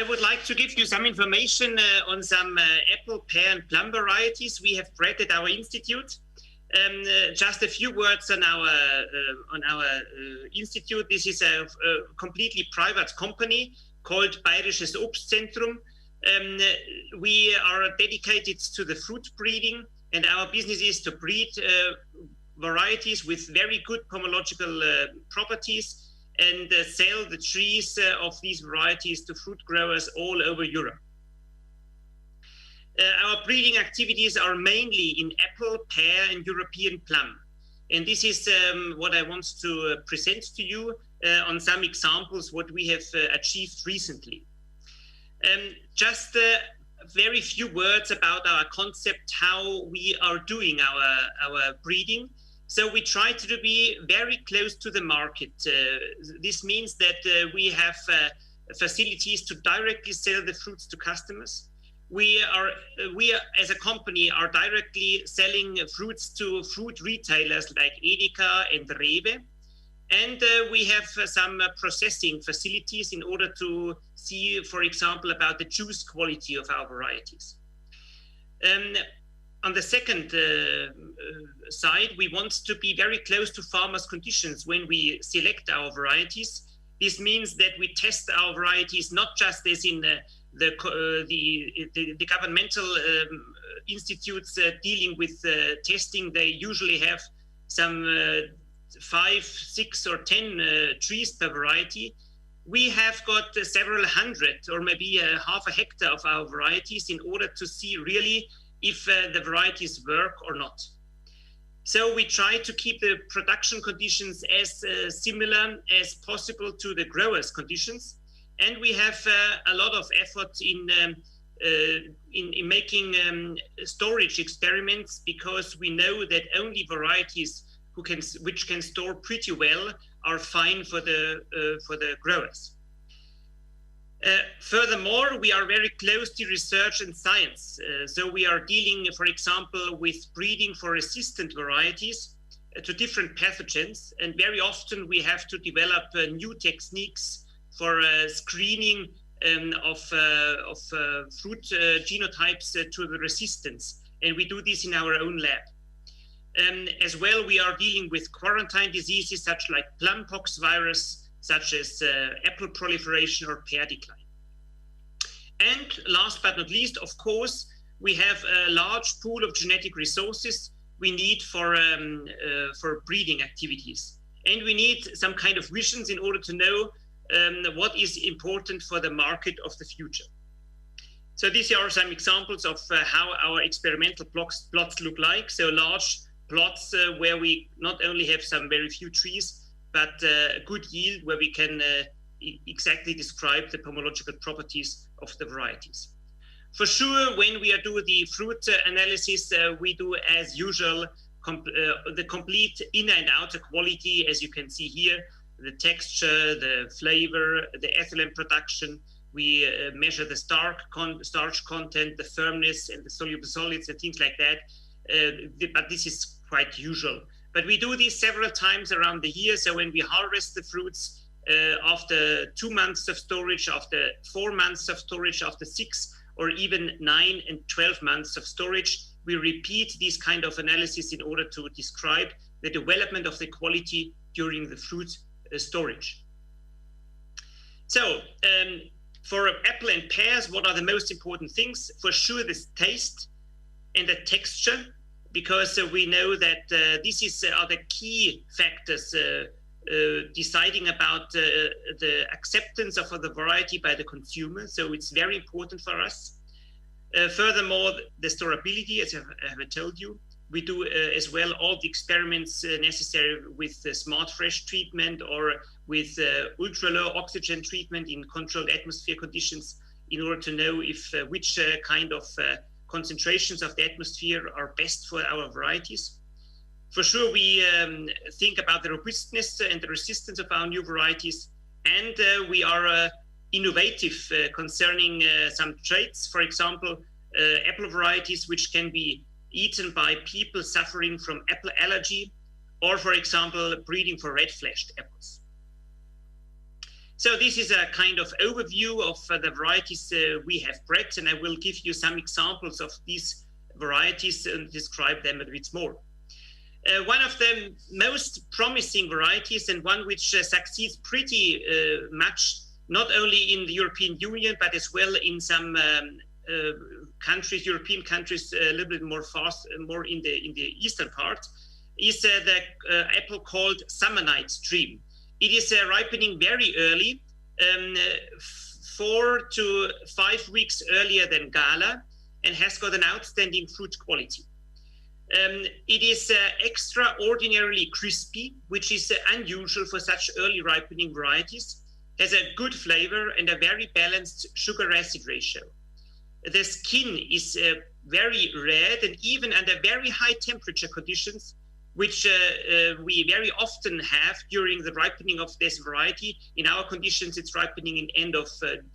would like to give you some information on some apple, pear, and plum varieties we have bred at our institute. Just a few words on our institute. This is a completely private company called BayOZ Obstzentrum. We are dedicated to the fruit breeding, and our business is to breed varieties with very good pomological properties and sell the trees of these varieties to fruit growers all over Europe. Our breeding activities are mainly in apple, pear, and European plum. And this is what I want to present to you on some examples what we have achieved recently. Just very few words about our concept, how we are doing our breeding. So we try to be very close to the market. This means that we have facilities to directly sell the fruits to customers. We as a company are directly selling fruits to fruit retailers like Edeka and Rewe. And we have some processing facilities in order to see, for example, about the juice quality of our varieties. On the second side, we want to be very close to farmers' conditions when we select our varieties. This means that we test our varieties not just as in the governmental institutes dealing with testing. They usually have some 5, 6, or 10 trees per variety. We have got several hundred or maybe half a hectare of our varieties in order to see really if the varieties work or not. So we try to keep the production conditions as similar as possible to the growers' conditions. And we have a lot of effort in making storage experiments, because we know that only varieties which can store pretty well are fine for the growers. Furthermore, we are very close to research and science. So we are dealing, for example, with breeding for resistant varieties to different pathogens. And very often we have to develop new techniques for screening of fruit genotypes to the resistance. And we do this in our own lab. As well, we are dealing with quarantine diseases such like plum pox virus, such as apple proliferation or pear decline. And last but not least, of course, we have a large pool of genetic resources we need for breeding activities. And we need some kind of visions in order to know what is important for the market of the future. So these are some examples of how our experimental plots look like. So large plots where we not only have some very few trees, but a good yield where we can exactly describe the pomological properties of the varieties. For sure, when we are doing the fruit analysis, we do as usual the complete inner and outer quality, as you can see here, the texture, the flavor, the ethylene production. We measure the starch content, the firmness, and the soluble solids and things like that. But this is quite usual. But we do this several times around the year. So when we harvest the fruits after 2 months of storage, after 4 months of storage, after 6 or even 9 and 12 months of storage, we repeat these kind of analysis in order to describe the development of the quality during the fruit storage. So for apple and pears, what are the most important things? For sure, the taste and the texture, because we know that these are the key factors deciding about the acceptance of the variety by the consumer. So it's very important for us. Furthermore, the storability, as I have told you. We do as well all the experiments necessary with the smart fresh treatment or with ultra-low oxygen treatment in controlled atmosphere conditions in order to know if which kind of concentrations of the atmosphere are best for our varieties. For sure, we think about the robustness and the resistance of our new varieties, and we are innovative concerning some traits. For example, apple varieties which can be eaten by people suffering from apple allergy, or for example, breeding for red-fleshed apples. So this is a kind of overview of the varieties we have bred, and I will give you some examples of these varieties and describe them a bit more. One of the most promising varieties, and one which succeeds pretty much, not only in the European Union, but as well in some countries, European countries, a little bit more in the eastern part, is the apple called Summer Night's Dream. It is ripening very early, 4 to 5 weeks earlier than Gala, and has got an outstanding fruit quality. It is extraordinarily crispy, which is unusual for such early ripening varieties, has a good flavor and a very balanced sugar-acid ratio. The skin is very red, and even under very high temperature conditions, which we very often have during the ripening of this variety. In our conditions, it's ripening in end of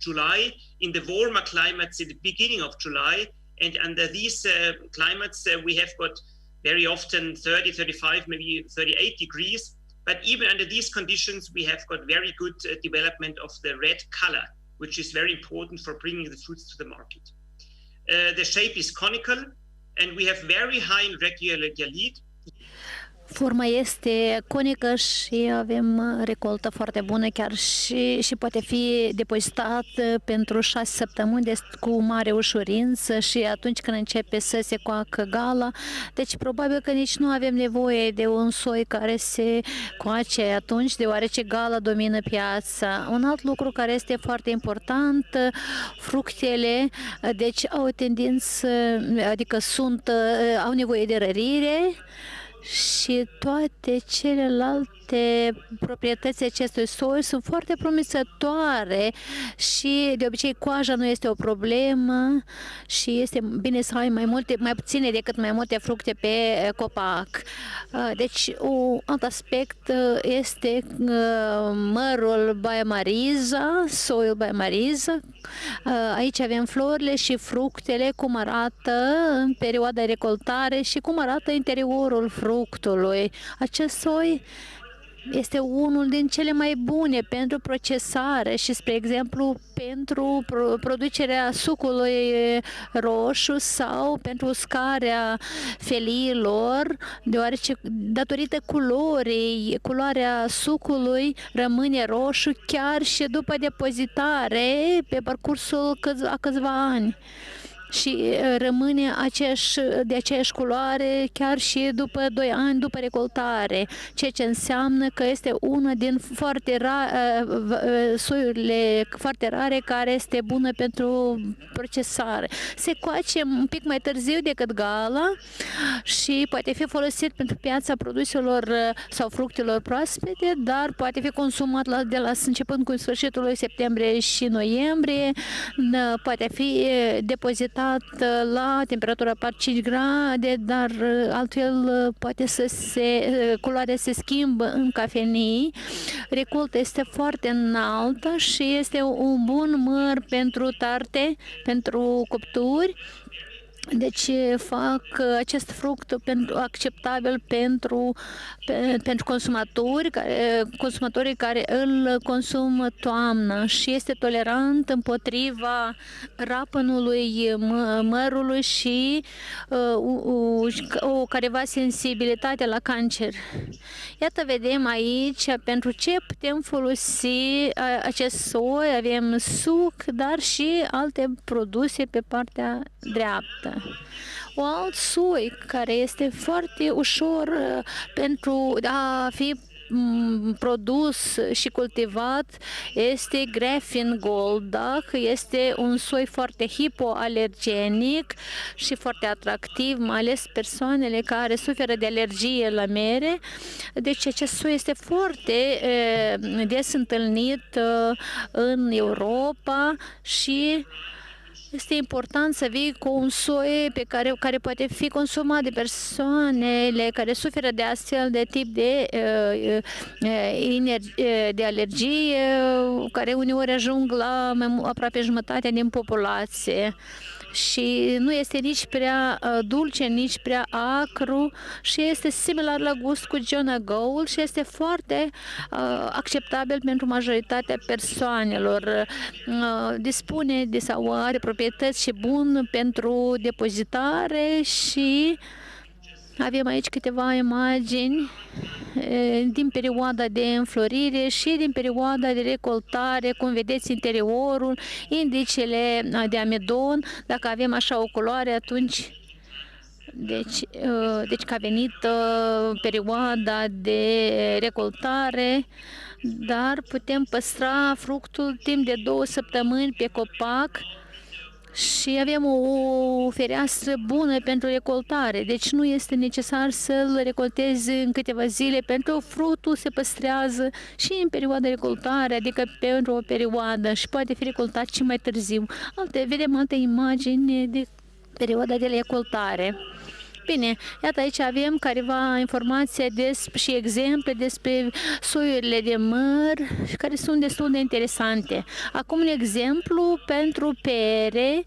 July. In the warmer climates, in the beginning of July. And under these climates, we have got very often 30, 35, maybe 38 degrees. But even under these conditions, we have got very good development of the red color, which is very important for bringing the fruits to the market. The shape is conical, and we have very high and regular yield. Forma este conică și avem recoltă foarte bună, chiar și poate fi depozitat pentru 6 săptămâni cu mare ușurință și atunci când începe să se coacă Gala. Deci probabil că nici nu avem nevoie de un soi care se coace atunci, deoarece Gala domină piața. Un alt lucru care este foarte important, fructele, deci au tendință, adică au nevoie de rărire, și toate celelalte proprietăți acestui soi sunt foarte promițătoare și de obicei coaja nu este o problemă și este bine să ai mai puține decât mai multe fructe pe copac. Deci un alt aspect este mărul BayOZ, soiul BayOZ. Aici avem florile și fructele, cum arată în perioada de recoltare și cum arată interiorul fructului. Acest soi este unul din cele mai bune pentru procesare și, spre exemplu, pentru producerea sucului roșu sau pentru uscarea feliilor, deoarece, datorită culoarea sucului rămâne roșu chiar și după depozitare pe parcursul a câțiva ani. Și rămâne de aceeași culoare chiar și după 2 ani după recoltare, ceea ce înseamnă că este una din soiurile foarte rare care este bună pentru procesare. Se coace un pic mai târziu decât Gala și poate fi folosit pentru piața produselor sau fructelor proaspete, dar poate fi consumat începând cu sfârșitul lui septembrie și noiembrie, poate fi depozitat la temperatura 4-5 grade, dar altfel poate culoarea se schimbă în cafenii. Recolta este foarte înaltă și este un bun măr pentru tarte, pentru cupturi. Deci fac acest fruct acceptabil pentru consumatorii care îl consumă toamna și este tolerant împotriva rapănului mărului și o careva sensibilitate la cancer. Iată, vedem aici pentru ce putem folosi acest soi. Avem suc, dar și alte produse pe partea dreaptă. Un alt soi care este foarte ușor pentru a fi produs și cultivat este Gräfin Goldach. Este un soi foarte hipoalergenic și foarte atractiv, mai ales persoanele care suferă de alergie la mere. Deci acest soi este foarte des întâlnit în Europa și este important să vii cu un soi care poate fi consumat de persoanele care suferă de astfel de tip de alergie, care uneori ajung la aproape jumătatea din populație. și nu este nici prea dulce, nici prea acru și este similar la gust cu Jonah Gold și este foarte acceptabil pentru majoritatea persoanelor. Dispune de sau are proprietăți și bun pentru depozitare și avem aici câteva imagini din perioada de înflorire și din perioada de recoltare, cum vedeți interiorul, indicele de amidon. Dacă avem așa o culoare, atunci deci că a venit perioada de recoltare, dar putem păstra fructul timp de 2 săptămâni pe copac și avem o fereastră bună pentru recoltare. Deci nu este necesar să-l recoltezi în câteva zile, pentru că fructul se păstrează și în perioada de recoltare, adică pentru o perioadă și poate fi recoltat și mai târziu. Vedem alte imagini de perioada de recoltare. Bine, iată aici avem careva informație și exemple despre soiurile de măr care sunt destul de interesante. Acum un exemplu pentru pere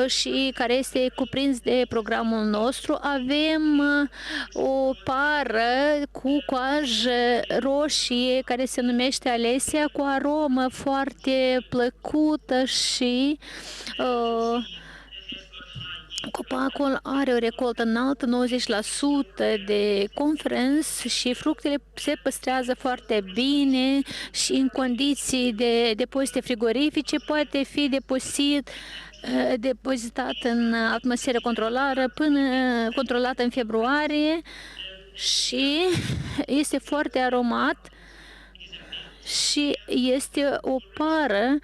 și care este cuprins de programul nostru. Avem o pară cu coajă roșie care se numește Alesia, cu aromă foarte plăcută și copacul are o recoltă înaltă, 90% de conference și fructele se păstrează foarte bine și în condiții de depozite frigorifice poate fi depozitat în atmosferă controlată în februarie și este foarte aromat și este o pară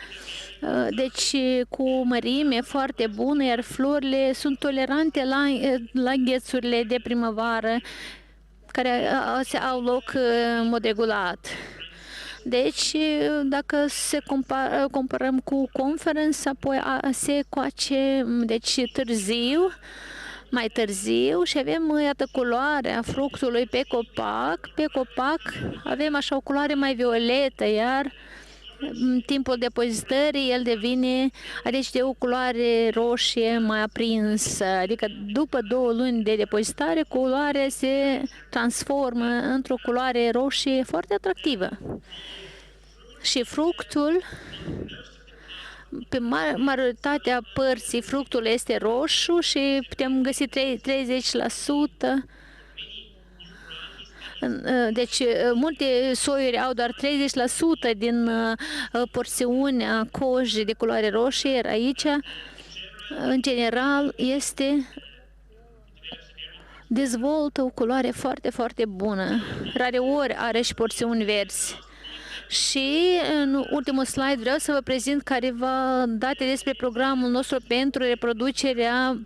deci cu mărime foarte bună, iar florile sunt tolerante la înghețurile de primăvară care au loc în mod regulat. Deci, dacă comparăm cu conference, apoi se coace deci mai târziu și avem, iată, culoarea fructului pe copac. Pe copac avem așa o culoare mai violetă, iar în timpul depozitării el devine deci de o culoare roșie mai aprinsă, adică după 2 luni de depozitare culoarea se transformă într-o culoare roșie foarte atractivă. Și fructul, pe majoritatea părții fructul este roșu și putem găsi 30%. Deci multe soiuri au doar 30% din porțiunea cojii de culoare roșie, iar aici, în general, dezvoltă o culoare foarte, foarte bună. Rareori are și porțiuni verzi. Și în ultimul slide vreau să vă prezint careva date despre programul nostru pentru reproducerea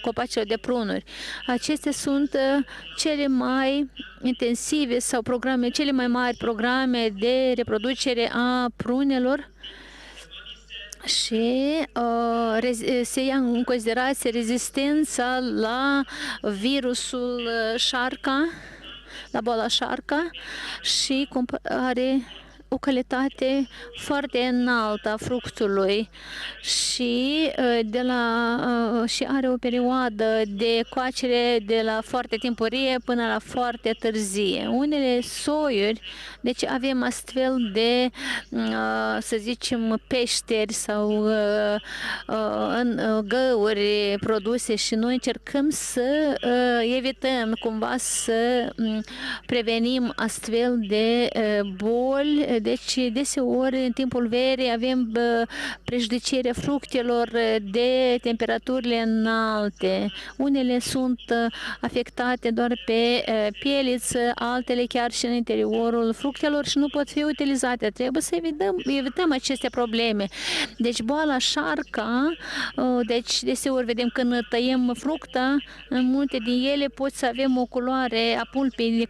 copacilor de prunuri. Acestea sunt cele mai intensive sau cele mai mari programe de reproducere a prunelor și se ia în considerație rezistența la virusul șarca, la boala șarca și are o calitate foarte înaltă a fructului și și are o perioadă de coacere de la foarte timpurie până la foarte târzie. Unele soiuri, deci avem astfel de, să zicem, peșteri sau găuri produse și noi încercăm să evităm cumva să prevenim astfel de boli. Deci, deseori, în timpul verii, avem prejudicierea fructelor de temperaturile înalte. Unele sunt afectate doar pe pieliță, altele chiar și în interiorul fructelor și nu pot fi utilizate. Trebuie să evităm aceste probleme. Deci, boala șarca, deci deseori vedem când tăiem fructa, în multe din ele pot să avem o culoare a pulpei,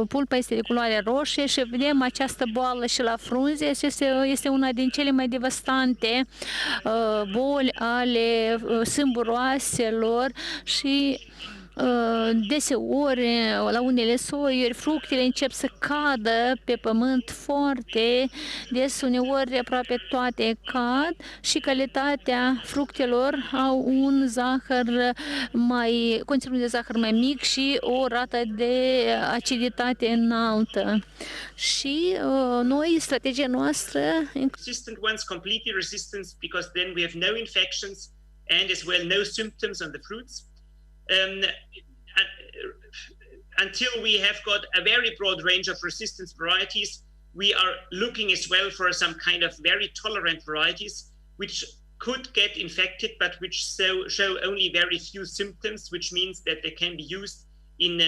pulpa este de culoare roșie și vedem această boală și la frunze. Este una din cele mai devastante boli ale sâmburoaselor și Deseori, la unele soiuri, fructele încep să cadă pe pământ foarte des, uneori aproape toate cad și calitatea fructelor au un zahăr mai, conținut de zahăr mai mic și o rată de aciditate înaltă. Și noi, strategia noastră... Resistant ones, completely resistant, because then we have no infections and as well no symptoms on the fruits. Until we have got a very broad range of resistance varieties, we are looking as well for some kind of very tolerant varieties which could get infected but which show only very few symptoms, which means that they can be used in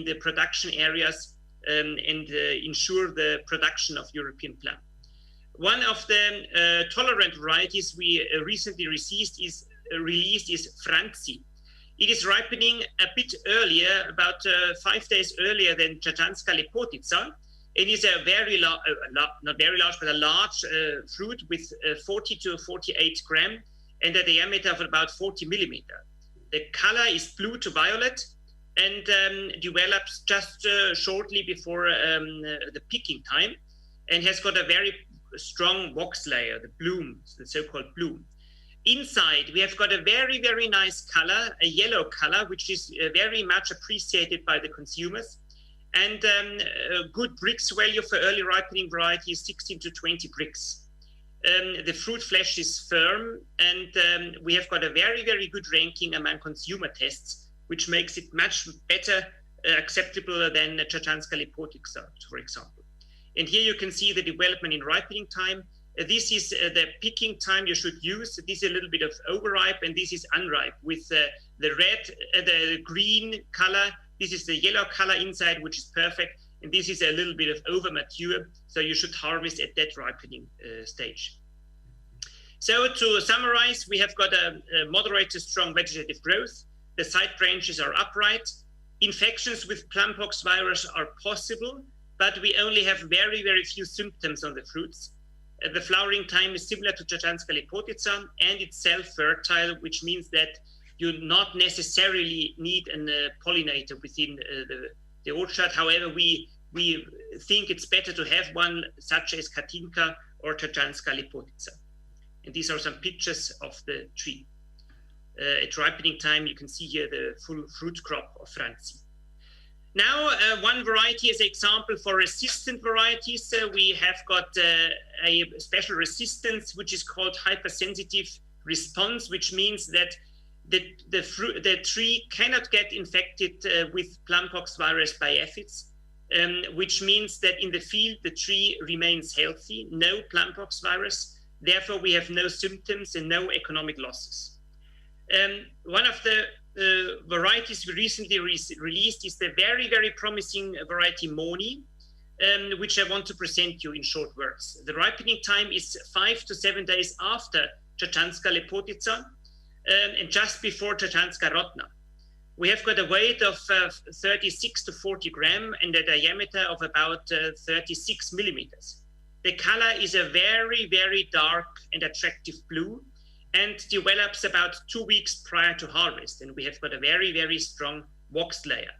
the production areas and ensure the production of European plum. One of the tolerant varieties we recently released is Franzi. It is ripening a bit earlier, about 5 days earlier than Czajanska Lepotica. It is a very not very large, but a large fruit with 40 to 48 gram and a diameter of about 40 millimeter. The color is blue to violet and develops just shortly before the picking time, and has got a very strong wax layer, the bloom, the so-called bloom. Inside, we have got a very, very nice color, a yellow color, which is very much appreciated by the consumers. And a good Brix value for early ripening variety is 16 to 20 Brix. The fruit flesh is firm, and we have got a very, very good ranking among consumer tests, which makes it much better acceptable than Czajanska Lepotica, for example. And here you can see the development in ripening time. This is the picking time you should use. This is a little bit of overripe, and this is unripe with the red, the green color. This is the yellow color inside, which is perfect. And this is a little bit of over mature. So you should harvest at that ripening stage. So to summarize, we have got a moderate to strong vegetative growth. The side branches are upright. Infections with plumpox virus are possible, but we only have very, very few symptoms on the fruits. The flowering time is similar to Czajanska Lepotica, and it's self-fertile, which means that you not necessarily need a pollinator within the orchard. However, we think it's better to have one such as Katinka or Czajanska Lepotica. And these are some pictures of the tree. At ripening time, you can see here the full fruit crop of Franzi. Now, one variety as an example for resistant varieties, we have got a special resistance, which is called hypersensitive response, which means that the tree cannot get infected with plumpox virus by aphids, which means that in the field, the tree remains healthy, no plumpox virus. Therefore, we have no symptoms and no economic losses. One of the varieties we recently released is the very, very promising variety Moni, which I want to present you in short words. The ripening time is 5 to 7 days after Czajanska Lepotica and just before Czajanska Rotna. We have got a weight of 36 to 40 gram and a diameter of about 36 millimeters. The color is a very, very dark and attractive blue, and develops about 2 weeks prior to harvest. And we have got a very, very strong wax layer.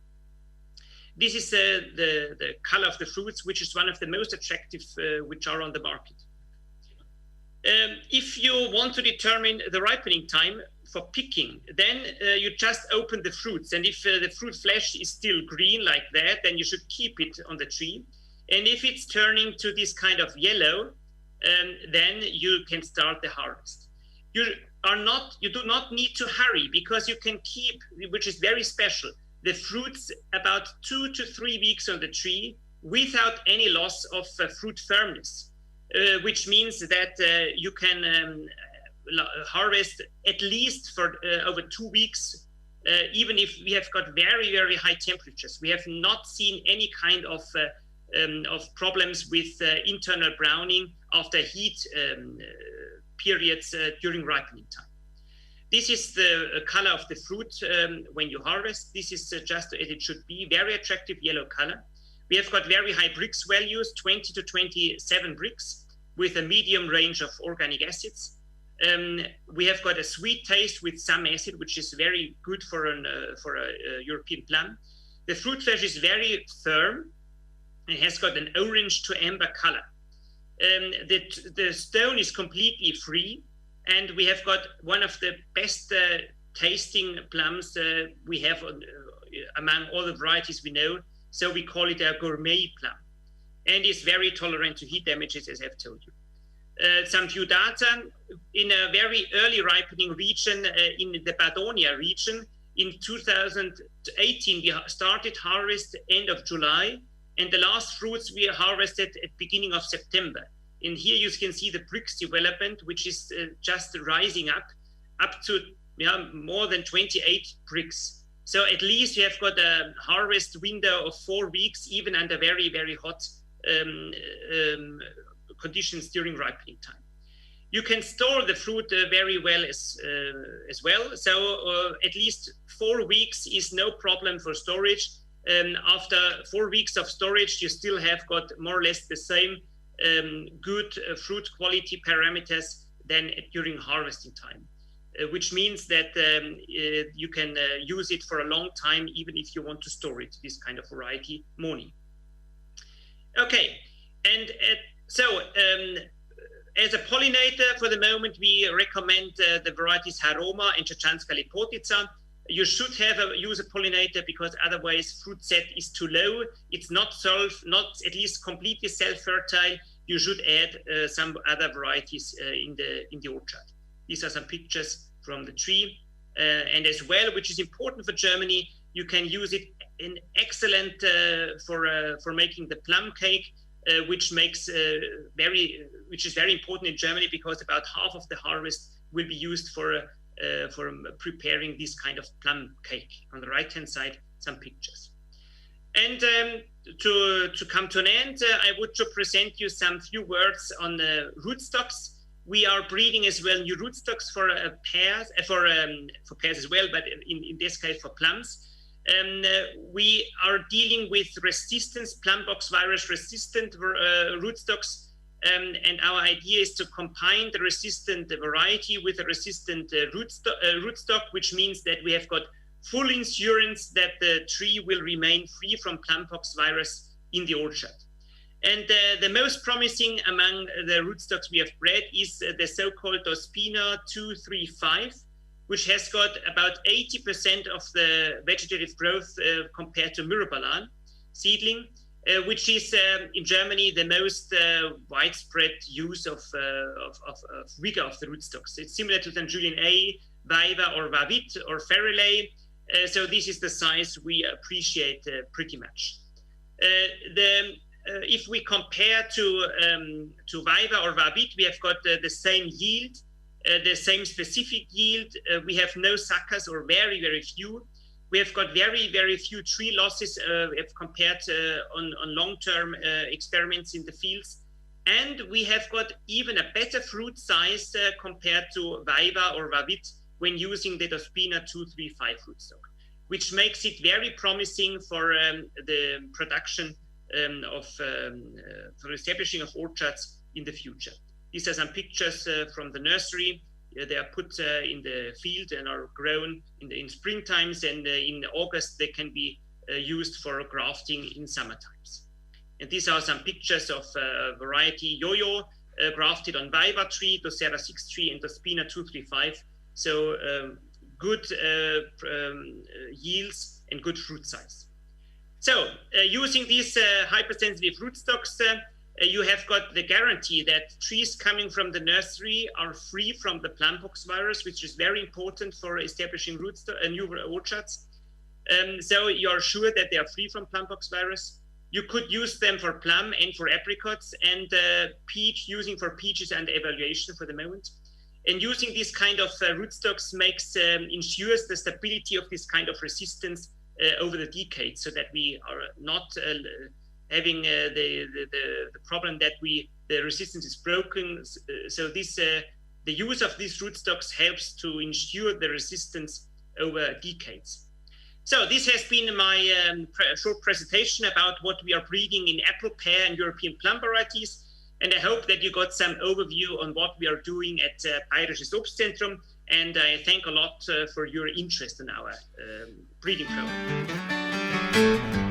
This is the color of the fruits, which is one of the most attractive which are on the market. If you want to determine the ripening time for picking, then you just open the fruits. And if the fruit flesh is still green like that, then you should keep it on the tree. And if it's turning to this kind of yellow, then you can start the harvest. You do not need to hurry, because you can keep, which is very special, the fruits about 2 to 3 weeks on the tree without any loss of fruit firmness, which means that you can harvest at least for over 2 weeks, even if we have got very, very high temperatures. We have not seen any kind of problems with internal browning after heat periods during ripening time. This is the color of the fruit when you harvest. This is just as it should be, very attractive yellow color. We have got very high Brix values, 20 to 27 Brix, with a medium range of organic acids. We have got a sweet taste with some acid, which is very good for a European plum. The fruit flesh is very firm and has got an orange to amber color. The stone is completely free, and we have got one of the best tasting plums we have among all the varieties we know. So we call it a gourmet plum, and is very tolerant to heat damages, as I've told you. Some few data in a very early ripening region, in the Badonia region. In 2018, we started harvest end of July, and the last fruits we harvested at beginning of September. And here you can see the bricks development, which is just rising up to more than 28 bricks. So at least you have got a harvest window of 4 weeks, even under very, very hot conditions during ripening time. You can store the fruit very well as well. So at least 4 weeks is no problem for storage. After 4 weeks of storage, you still have got more or less the same good fruit quality parameters than during harvesting time, which means that you can use it for a long time, even if you want to store it, this kind of variety, Moni. Okay, and as a pollinator, for the moment, we recommend the varieties Haroma and Czechanska Lepotica. You should use a pollinator, because otherwise fruit set is too low. It's not at least completely self-fertile. You should add some other varieties in the orchard. These are some pictures from the tree. And as well, which is important for Germany, you can use it in excellent for making the plum cake, which is very important in Germany, because about half of the harvest will be used for preparing this kind of plum cake. On the right-hand side, some pictures. And to come to an end, I would to present you some few words on the rootstocks. We are breeding as well new rootstocks for pears, for pears as well, but in this case for plums. We are dealing with resistance, plum box virus resistant rootstocks, and our idea is to combine the resistant variety with a resistant rootstock, which means that we have got full insurance that the tree will remain free from plum box virus in the orchard. And the most promising among the rootstocks we have bred is the so-called Ospina 235, which has got about 80% of the vegetative growth compared to Myrobalan seedling, which is in Germany the most widespread use of vigor of the rootstocks. It's similar to Julian A, Viva or Vavit or Ferrelay. So this is the size we appreciate pretty much. If we compare to Viva or Vavit, we have got the same yield, the same specific yield. We have no suckers, or very, very few. We have got very, very few tree losses if compared on long-term experiments in the fields. And we have got even a better fruit size compared to Viva or Vavit when using the Ospina 235 rootstock, which makes it very promising for the production for establishing of orchards in the future. These are some pictures from the nursery. They are put in the field and are grown in spring times, and in August they can be used for grafting in summer times. And these are some pictures of variety Yo-Yo grafted on Viva tree, Docera 6 tree, and Ospina 235. So good yields and good fruit size. So using these hypersensitive rootstocks, you have got the guarantee that trees coming from the nursery are free from the plum box virus, which is very important for establishing new orchards. So you are sure that they are free from plum box virus. You could use them for plum and for apricots, and using for peaches and evaluation for the moment. And using this kind of rootstocks ensures the stability of this kind of resistance over the decades, so that we are not having the problem that the resistance is broken. So the use of these rootstocks helps to ensure the resistance over decades. So this has been my short presentation about what we are breeding in apple, pear, and European plum varieties. And I hope that you got some overview on what we are doing at BayOZ Obstzentrum. And I thank a lot for your interest in our breeding program.